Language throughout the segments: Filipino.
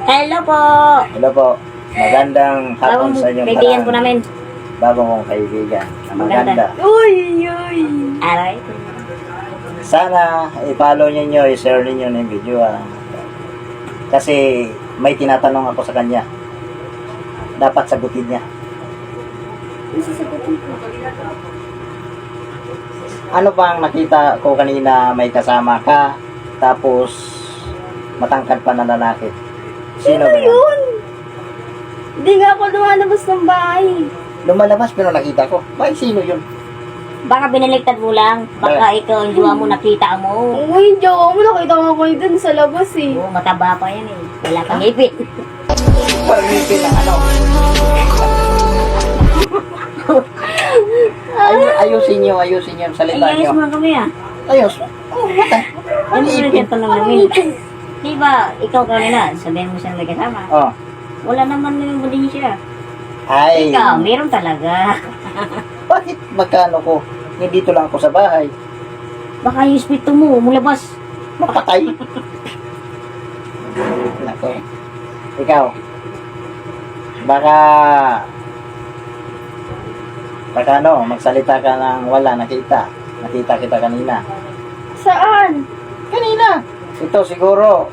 Hello po. Hello po. Magandang hapon sa inyong Kaibigan po namin. Bagong kong kaibigan. Maganda. Uy, uy. Aray. Sana i-follow niyo, i-share niyo ng video. Kasi may tinatanong ako sa kanya. Dapat sagutin niya. Sasagutin ko. Ano bang nakita ko kanina, may kasama ka, tapos matangkad pa na lalaki? Sino ba Ano yun? yun? Hindi nga ako lumalabas ng bahay. Lumalabas pero nakita ko. Bakit sino yun? Baka biniligtad mo lang. Baka ikaw ang jowa mo nakita mo. Uy, jowa mo, nakita ko ako dun sa labas eh. Oo, mataba pa yan eh. Wala kang ipit. Parang ngipin ng ano. Ayusin niyo yung salita Ay, niyo. ayos mo kami ah. Ayos. Oh, mata. Ano mo rin tanong namin? Di ba, ikaw kanina, sabihin mo siya may kasama. Oh. Wala naman yung din siya. Ay. Ikaw, meron talaga. Bakit magkano ko? Nandito lang ako sa bahay. Baka yung espiritu mo, lumabas. Mapatay. Nako. Ikaw. Baka ano, magsalita ka ng wala nakita. Nakita kita kanina. Saan? Kanina. Ito siguro.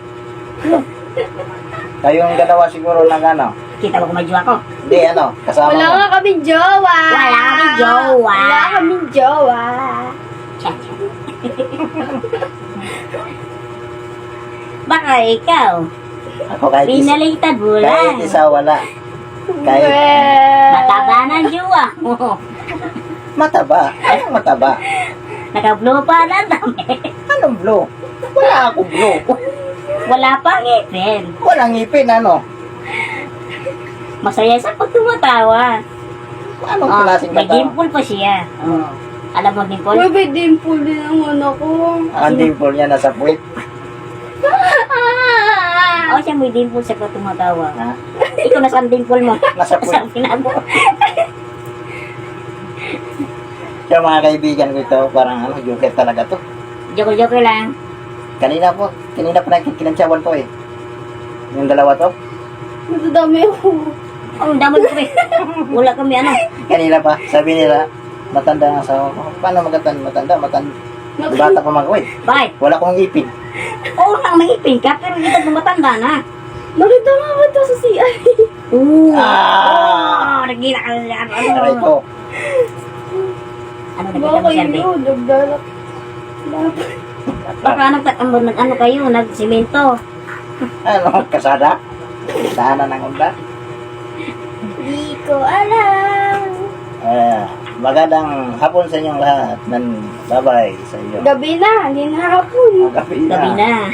Kayong dalawa siguro ng ano. Kita mo kung may jowa ko. Hindi ano, kasama Wala mo. nga kaming jowa. Wala kaming jowa. Wala kaming jowa. Tiyan, tiyan. Baka ikaw, Ako kahit isa, pinalitan mo kahit lang. isa wala. Kahit Mataba ng jowa mo. mataba. Anong mataba? Naka-blow pa lang dami. Anong blue? Wala akong blue. Wala pang ngipin. Walang ngipin ano. Masaya sa pag tumatawa. Anong Oh, klaseng may katawa? dimple pa siya. Oh. Alam mo dimple? Uy, may dimple din naman ako. Ang dimple niya nasa puwit. Oh, siya may dimple sa pag tumatawa. Ha? Ikaw nasa dimple mo. Nasa puwit. Sa pinabo. Yung mga kaibigan ko ito, parang ano, joker talaga to. Joke-joke lang. Kanina pa kinantsawan ko eh. Yung dalawa to. Matadami ako. Oh, damay ko eh. Wala kami ano. Kanina pa, sabi nila, matanda ang asawa ko. Paano matanda? Bata pa mag-uwi. Bakit? Wala kong ipin. Oo lang, may ipin ka, pero hindi ka tumatanda na. Nakita nga ako ito sa CI. Oo. Ah! Nagkita ka na Aray ko. Ano nakita mo Baka siya, Be? yun, nagdalak. Baka ano kayo, nagsimento. Ano, kasada? Daanan ng unda? Di ko alam. Magandang hapon sa inyong lahat. Bye-bye sa inyo. Gabi na, hindi na hapon. Gabi Gabi na.